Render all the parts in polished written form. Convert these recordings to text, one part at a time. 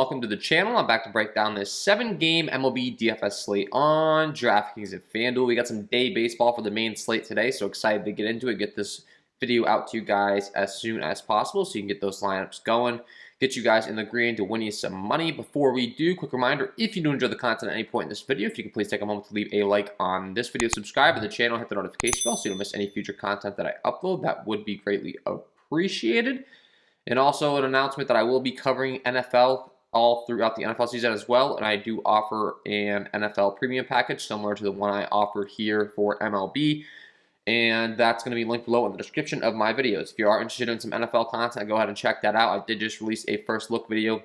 welcome to the channel. I'm back to break down this 7-game MLB DFS slate on DraftKings and FanDuel. We got some day baseball for the main slate today, so excited to get into it, get this video out to you guys as soon as possible so you can get those lineups going, get you guys in the green to win you some money. Before we do, quick reminder, if you do enjoy the content at any point in this video, if you could please take a moment to leave a like on this video, subscribe to the channel, hit the notification bell so you don't miss any future content that I upload. That would be greatly appreciated. And also an announcement that I will be covering NFL all throughout the NFL season as well. And I do offer an NFL premium package similar to the one I offer here for MLB. And that's going to be linked below in the description of my videos. If you are interested in some NFL content, go ahead and check that out. I did just release a first look video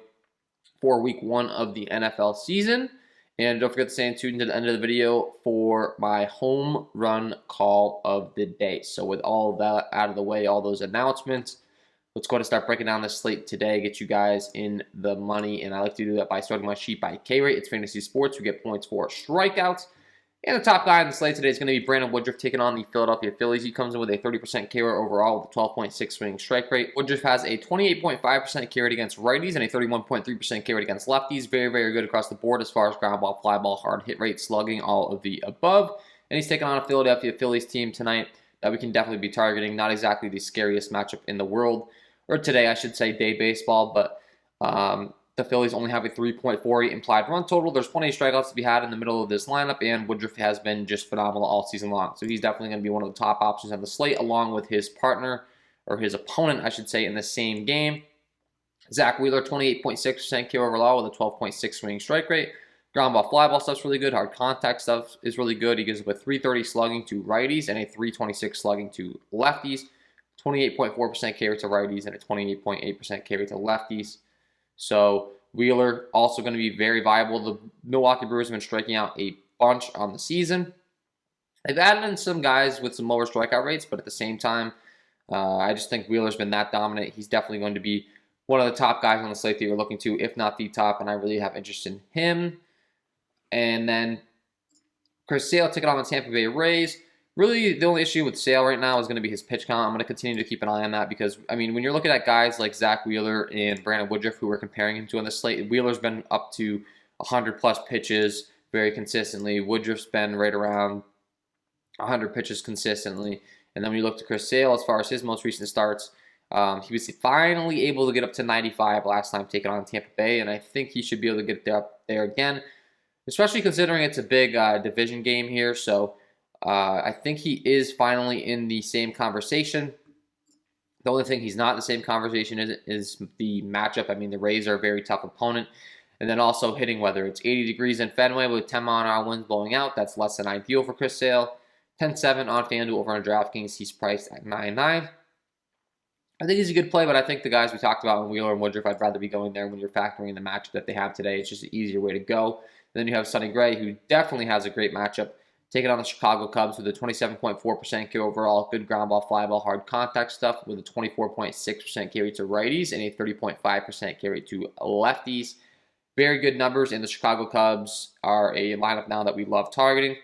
for week 1 of the NFL season. And don't forget to stay tuned to the end of the video for my home run call of the day. So with all of that out of the way, all those announcements, let's go ahead and start breaking down this slate today, get you guys in the money. And I like to do that by starting my sheet by K-rate. It's fantasy sports. We get points for strikeouts. And the top guy in the slate today is going to be Brandon Woodruff taking on the Philadelphia Phillies. He comes in with a 30% K rate overall with a 12.6 swinging strike rate. Woodruff has a 28.5% K rate against righties and a 31.3% K rate against lefties. Very, very good across the board as far as ground ball, fly ball, hard hit rate, slugging, all of the above. And he's taking on a Philadelphia Phillies team tonight that we can definitely be targeting. Not exactly the scariest matchup in the world. Or today, I should say, day baseball, but the Phillies only have a 3.48 implied run total. There's plenty of strikeouts to be had in the middle of this lineup, and Woodruff has been just phenomenal all season long. So he's definitely going to be one of the top options on the slate, along with his partner, or his opponent, I should say, in the same game. Zach Wheeler, 28.6% K overall with a 12.6 swinging strike rate. Ground ball, fly ball stuff's really good. Hard contact stuff is really good. He gives up a 330 slugging to righties and a 326 slugging to lefties. 28.4% K rate to righties and a 28.8% K rate to lefties. So Wheeler also going to be very viable. The Milwaukee Brewers have been striking out a bunch on the season. They've added in some guys with some lower strikeout rates, but at the same time, I just think Wheeler's been that dominant. He's definitely going to be one of the top guys on the slate that you're looking to, if not the top, and I really have interest in him. And then Chris Sale taking on the Tampa Bay Rays. Really, the only issue with Sale right now is going to be his pitch count. I'm going to continue to keep an eye on that because, I mean, when you're looking at guys like Zach Wheeler and Brandon Woodruff, who we're comparing him to on the slate, Wheeler's been up to 100-plus pitches very consistently. Woodruff's been right around 100 pitches consistently. And then when you look to Chris Sale, as far as his most recent starts, he was finally able to get up to 95 last time taking on Tampa Bay, and I think he should be able to get up there again, especially considering it's a big division game here, so I think he is finally in the same conversation. The only thing he's not in the same conversation is the matchup. I mean, the Rays are a very tough opponent. And then also hitting weather. It's 80 degrees in Fenway with 10-mile-an-hour winds blowing out. That's less than ideal for Chris Sale. 10-7 on FanDuel over on DraftKings. He's priced at 9-9. I think he's a good play, but I think the guys we talked about, Wheeler and Woodruff, I'd rather be going there when you're factoring in the matchup that they have today. It's just an easier way to go. And then you have Sonny Gray, who definitely has a great matchup, taking on the Chicago Cubs with a 27.4% K overall, good ground ball, fly ball, hard contact stuff with a 24.6% K rate to righties and a 30.5% K rate to lefties. Very good numbers, and the Chicago Cubs are a lineup now that we love targeting.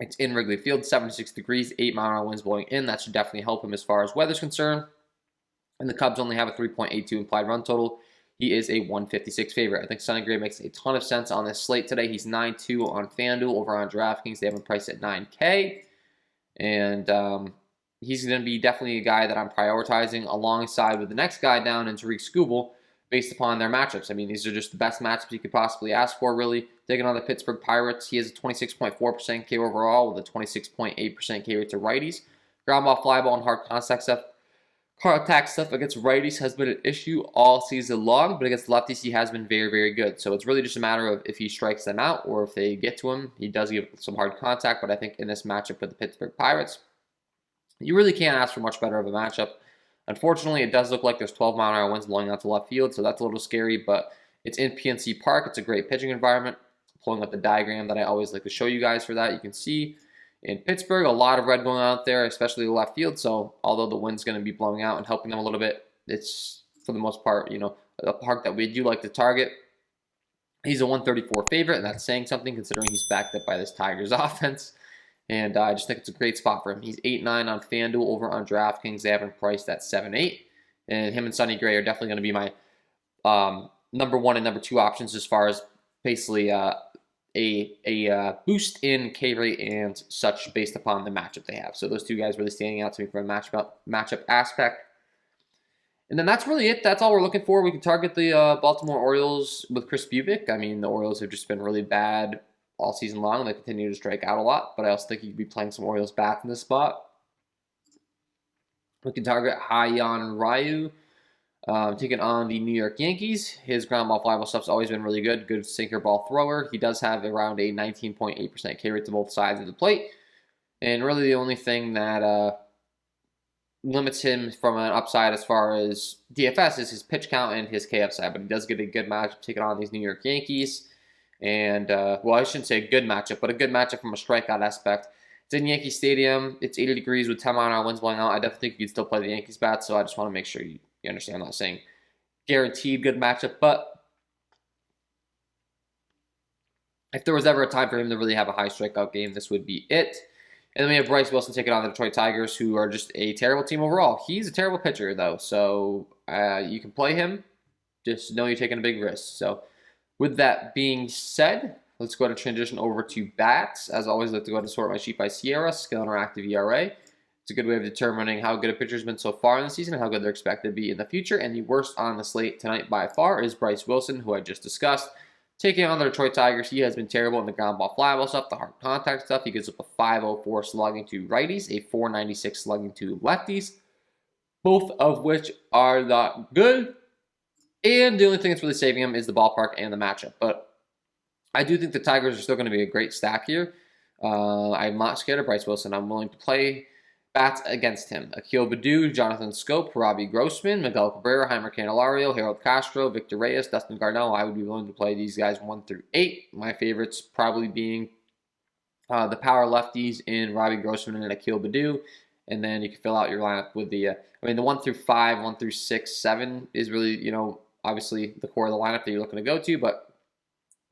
It's in Wrigley Field, 76 degrees, 8-mile-an-hour winds blowing in. That should definitely help him as far as weather's concerned. And the Cubs only have a 3.82 implied run total. He is a 156 favorite. I think Sonny Gray makes a ton of sense on this slate today. He's 9-2 on FanDuel over on DraftKings. They have him priced at 9K. And he's going to be definitely a guy that I'm prioritizing alongside with the next guy down in Tariq Skubal based upon their matchups. I mean, these are just the best matchups you could possibly ask for, really. Taking on the Pittsburgh Pirates, he has a 26.4% K overall with a 26.8% K rate to righties. Ground ball, fly ball, and hard contact stuff. Contact stuff against righties has been an issue all season long, but against lefties, he has been very, very good. So it's really just a matter of if he strikes them out or if they get to him. He does give some hard contact, but I think in this matchup with the Pittsburgh Pirates, you really can't ask for much better of a matchup. Unfortunately, it does look like there's 12-mile-an-hour winds blowing out to left field, so that's a little scary, but it's in PNC Park. It's a great pitching environment. Pulling up the diagram that I always like to show you guys for that, you can see in Pittsburgh, a lot of red going out there, especially the left field. So although the wind's going to be blowing out and helping them a little bit, it's for the most part, a park that we do like to target. He's a 134 favorite, and that's saying something considering he's backed up by this Tigers offense. And I just think it's a great spot for him. He's 8-9 on FanDuel over on DraftKings. They have him priced at 7-8. And him and Sonny Gray are definitely going to be my number 1 and number 2 options as far as basically a boost in K rate and such based upon the matchup they have. So those two guys really standing out to me from a matchup aspect. And then that's really it. That's all we're looking for. We can target the Baltimore Orioles with Kris Bubic. I mean, the Orioles have just been really bad all season long. They continue to strike out a lot, but I also think you could be playing some Orioles bats in this spot. We can target Ha-Seong Ryu, taking on the New York Yankees. His ground ball fly ball stuff's always been really good. Good sinker ball thrower. He does have around a 19.8% K rate to both sides of the plate. And really the only thing that limits him from an upside as far as DFS is his pitch count and his K upside. But he does get a good matchup taking on these New York Yankees. And, well, I shouldn't say a good matchup, but a good matchup from a strikeout aspect. It's in Yankee Stadium. It's 80 degrees with 10-mile-an-hour winds blowing out. I definitely think you can still play the Yankees bat, so I just want to make sure you understand. I'm not saying guaranteed good matchup, but if there was ever a time for him to really have a high strikeout game, this would be it. And then we have Bryce Wilson taking on the Detroit Tigers, who are just a terrible team overall. He's a terrible pitcher, though, so you can play him. Just know you're taking a big risk. So with that being said, let's go ahead and transition over to bats. As always, I like to go ahead and sort my sheet by SIERA, skill interactive ERA. It's a good way of determining how good a pitcher's been so far in the season and how good they're expected to be in the future. And the worst on the slate tonight by far is Bryce Wilson, who I just discussed. Taking on the Detroit Tigers, he has been terrible in the ground ball, fly ball stuff, the hard contact stuff. He gives up a 504 slugging to righties, a 496 slugging to lefties, both of which are not good. And the only thing that's really saving him is the ballpark and the matchup. But I do think the Tigers are still going to be a great stack here. I'm not scared of Bryce Wilson. I'm willing to play bats against him. Akil Baddoo, Jonathan Scope, Robbie Grossman, Miguel Cabrera, Heimer Candelario, Harold Castro, Victor Reyes, Dustin Garnell. I would be willing to play these guys 1 through 8. My favorites probably being the power lefties in Robbie Grossman and Akil Baddoo. And then you can fill out your lineup with the, the 1 through 5, 1 through 6, 7 is really, obviously the core of the lineup that you're looking to go to. But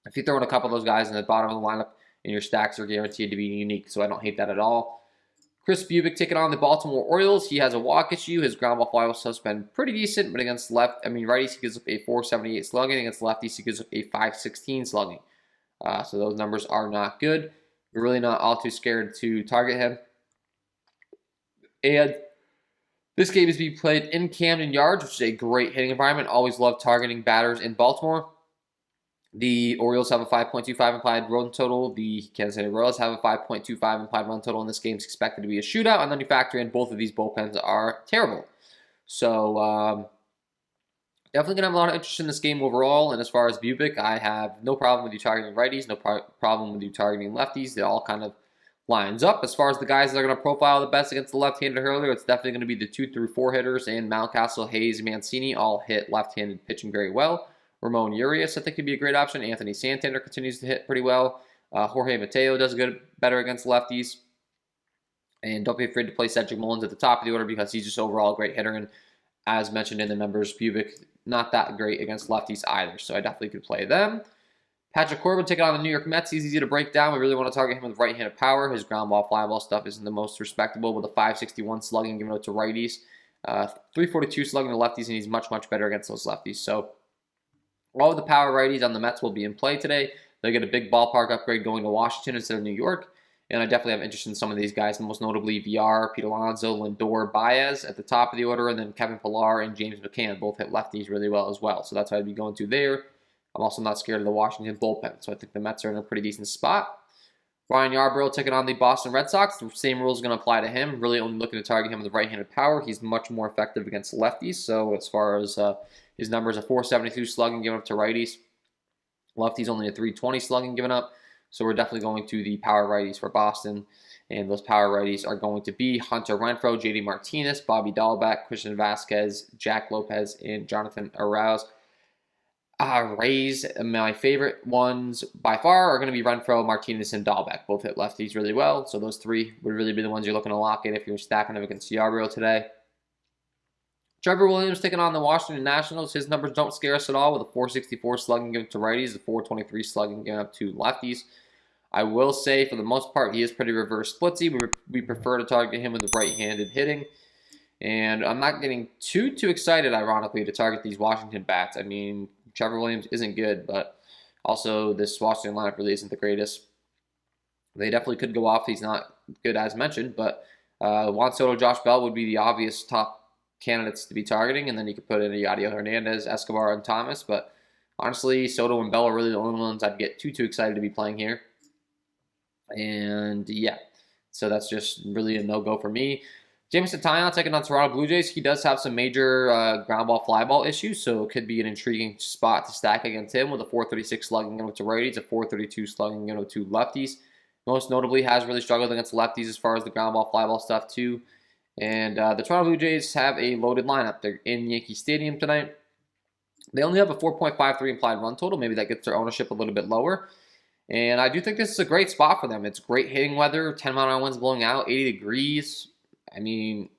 if you throw in a couple of those guys in the bottom of the lineup, and your stacks are guaranteed to be unique. So I don't hate that at all. Kris Bubic taking on the Baltimore Orioles. He has a walk issue. His ground ball fly ball stuff's been pretty decent, but against righties, he gives up a 478 slugging. Against lefties, he gives up a 516 slugging. So those numbers are not good. You're really not all too scared to target him. And this game is being played in Camden Yards, which is a great hitting environment. Always love targeting batters in Baltimore. The Orioles have a 5.25 implied run total. The Kansas City Royals have a 5.25 implied run total, and this game is expected to be a shootout. And then you factor in both of these bullpens are terrible. So definitely going to have a lot of interest in this game overall. And as far as Bubic, I have no problem with you targeting righties, no problem with you targeting lefties. They all kind of lines up. As far as the guys that are going to profile the best against the left-handed hurler, it's definitely going to be the 2 through 4 hitters, and Mountcastle, Hayes, Mancini all hit left-handed pitching very well. Ramon Urias, I think, could be a great option. Anthony Santander continues to hit pretty well. Jorge Mateo does better against lefties. And don't be afraid to play Cedric Mullins at the top of the order because he's just overall a great hitter. And as mentioned in the numbers, Bubic, not that great against lefties either. So I definitely could play them. Patrick Corbin taking on the New York Mets. He's easy to break down. We really want to target him with right-handed power. His ground ball, fly ball stuff isn't the most respectable with a 561 slugging given out to righties. 342 slugging to lefties, and he's much, much better against those lefties. So all of the power righties on the Mets will be in play today. They'll get a big ballpark upgrade going to Washington instead of New York. And I definitely have interest in some of these guys, most notably VR, Pete Alonso, Lindor, Baez at the top of the order, and then Kevin Pillar and James McCann both hit lefties really well as well. So that's what I'd be going to there. I'm also not scared of the Washington bullpen, so I think the Mets are in a pretty decent spot. Ryan Yarbrough taking on the Boston Red Sox. The same rules are going to apply to him. Really only looking to target him with right-handed power. He's much more effective against lefties. So as far as his numbers, a 472 slugging given up to righties. Lefties only a 320 slugging given up. So we're definitely going to the power righties for Boston. And those power righties are going to be Hunter Renfroe, JD Martinez, Bobby Dahlbeck, Christian Vasquez, Jack Lopez, and Jonathan Arauz. Rays, my favorite ones by far are going to be Renfroe, Martinez, and Dahlbeck. Both hit lefties really well, so those three would really be the ones you're looking to lock in if you're stacking them against Yarbrough today. Trevor Williams taking on the Washington Nationals. His numbers don't scare us at all with a 464 slugging given to righties, a 423 slugging given up to lefties. I will say, for the most part, he is pretty reverse splitsy. We prefer to target him with the right-handed hitting. And I'm not getting too excited, ironically, to target these Washington bats. I mean, Trevor Williams isn't good, but also this Washington lineup really isn't the greatest. They definitely could go off. He's not good as mentioned, but Juan Soto, Josh Bell would be the obvious top candidates to be targeting, and then you could put in Yadiel Hernandez, Escobar, and Thomas. But honestly, Soto and Bell are really the only ones I'd get too excited to be playing here. And yeah, so that's just really a no-go for me. Jameson Taillon taking on Toronto Blue Jays. He does have some major ground ball, fly ball issues, so it could be an intriguing spot to stack against him with a 436 slugging with to righties, a 432 slugging with to lefties. Most notably, has really struggled against lefties as far as the ground ball, fly ball stuff too. And the Toronto Blue Jays have a loaded lineup. They're in Yankee Stadium tonight. They only have a 4.53 implied run total. Maybe that gets their ownership a little bit lower. And I do think this is a great spot for them. It's great hitting weather, 10-mile-an-hour winds blowing out, 80 degrees. I mean,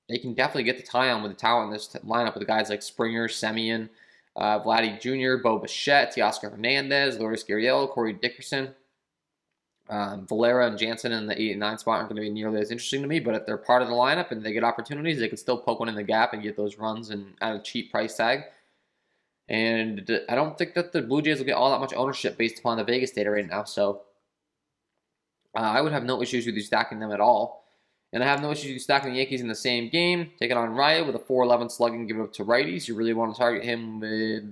they can definitely get the tie on with the talent in this lineup with the guys like Springer, Semien, Vladdy Jr., Bo Bichette, Teoscar Hernandez, Lourdes Gurriel, Corey Dickerson. Valera and Jansen in the 8 and 9 spot aren't going to be nearly as interesting to me, but if they're part of the lineup and they get opportunities, they can still poke one in the gap and get those runs and at a cheap price tag. And I don't think that the Blue Jays will get all that much ownership based upon the Vegas data right now, so I would have no issues with you stacking them at all. And I have no issues with stacking the Yankees in the same game. Taking on Raya with a 411 slugging, give it up to righties. You really want to target him with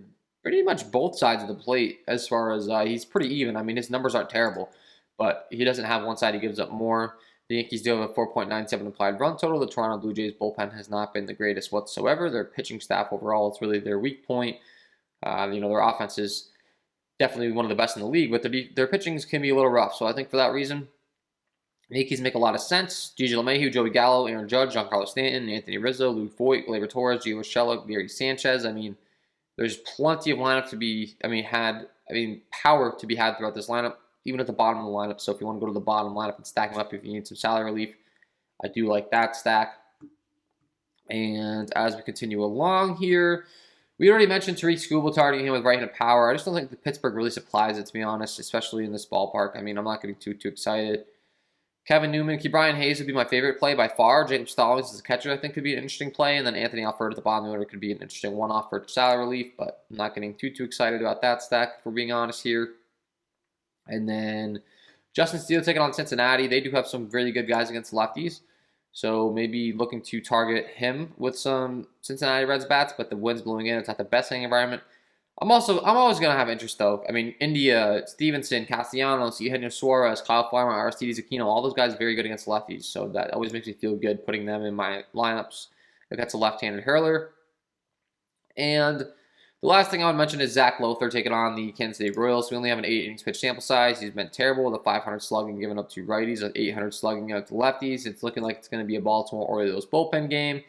pretty much both sides of the plate as far as he's pretty even. I mean, his numbers aren't terrible, but he doesn't have one side he gives up more. The Yankees do have a 4.97 implied run total. The Toronto Blue Jays bullpen has not been the greatest whatsoever. Their pitching staff overall, it's really their weak point. Their offense is definitely one of the best in the league, but their pitchings can be a little rough. So I think for that reason, the Yankees make a lot of sense. Gigi LeMahieu, Joey Gallo, Aaron Judge, Giancarlo Stanton, Anthony Rizzo, Luke Voit, Gleyber Torres, Gio Urshela, Gary Sanchez. I mean, there's plenty of lineup to be, power to be had throughout this lineup, even at the bottom of the lineup. So if you want to go to the bottom lineup and stack them up if you need some salary relief, I do like that stack. And as we continue along here, we already mentioned Tariq Skubal targeting him with right-handed power. I just don't think the Pittsburgh really supplies it, to be honest, especially in this ballpark. I mean, I'm not getting too excited. Kevin Newman, Ke'Bryan Hayes would be my favorite play by far. Jacob Stallings as a catcher, I think, could be an interesting play. And then Anthony Alford at the bottom of the order could be an interesting one-off for salary relief, but I'm not getting too excited about that stack, if we're being honest here. And then Justin Steele taking on Cincinnati. They do have some really good guys against lefties. So maybe looking to target him with some Cincinnati Reds bats, but the wind's blowing in. It's not the best hitting environment. I'm always going to have interest, though. I mean, India, Stevenson, Castellanos, Eugenio Suarez, Kyle Farmer, Aristides Aquino, all those guys are very good against lefties. So that always makes me feel good putting them in my lineups against a left-handed hurler. And the last thing I would mention is Zach Lothar taking on the Kansas City Royals. We only have an 8 innings pitch sample size. He's been terrible with a 500 slugging given up to righties, an 800 slugging out to lefties. It's looking like it's going to be a Baltimore Orioles bullpen game.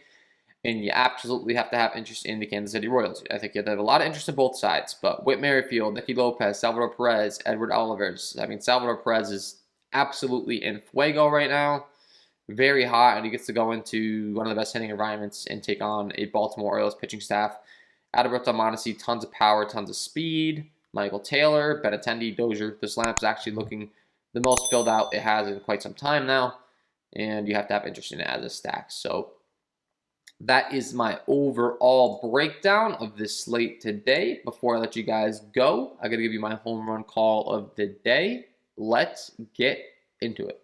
And you absolutely have to have interest in the Kansas City Royals. I think you have to have a lot of interest in both sides. But Whit Merrifield, Nicky Lopez, Salvador Perez, Edward Olivares. I mean, Salvador Perez is absolutely in fuego right now. Very hot, and he gets to go into one of the best hitting environments and take on a Baltimore Orioles pitching staff. Adalberto Mondesi, tons of power, tons of speed. Michael Taylor, Benintendi, Dozier. This lineup is actually looking the most filled out it has in quite some time now. And you have to have interest in it as a stack. So that is my overall breakdown of this slate today. Before I let you guys go, I got to give you my home run call of the day. Let's get into it.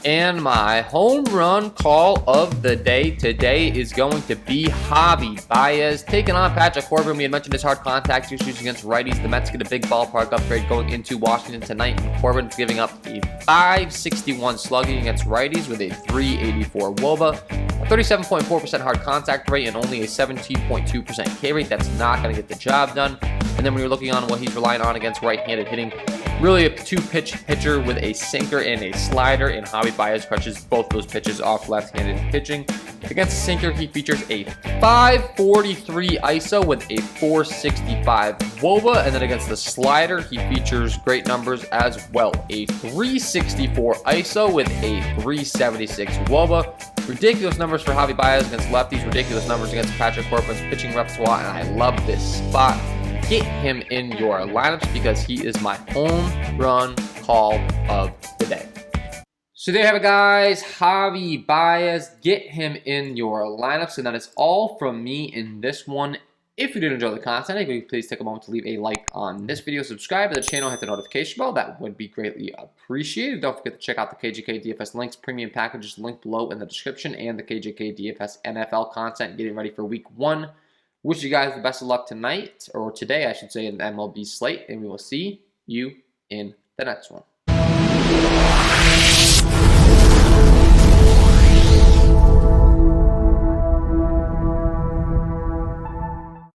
And my home run call of the day today is going to be Javi Baez taking on Patrick Corbin. We had mentioned his hard contact issues against righties. The Mets get a big ballpark upgrade going into Washington tonight. Corbin's giving up a 561 slugging against righties with a 384 WOBA, a 37.4% hard contact rate, and only a 17.2% K rate. That's not going to get the job done. And then when you're looking on what he's relying on against right-handed hitting, really a two-pitch pitcher with a sinker and a slider, and Javi Baez crushes both those pitches off left-handed pitching. Against the sinker, he features a 543 ISO with a 465 WOBA, and then against the slider, he features great numbers as well. A 364 ISO with a 376 WOBA. Ridiculous numbers for Javi Baez against lefties, ridiculous numbers against Patrick Corbin's pitching repertoire, and I love this spot. Get him in your lineups because he is my home run call of the day. So there you have it, guys. Javi Baez, get him in your lineups. And that is all from me in this one. If you did enjoy the content, please take a moment to leave a like on this video, subscribe to the channel, hit the notification bell. That would be greatly appreciated. Don't forget to check out the KJK DFS links, premium packages linked below in the description, and the KJK DFS NFL content getting ready for week 1. Wish you guys the best of luck tonight, or today, I should say, in the MLB slate, and we will see you in the next one.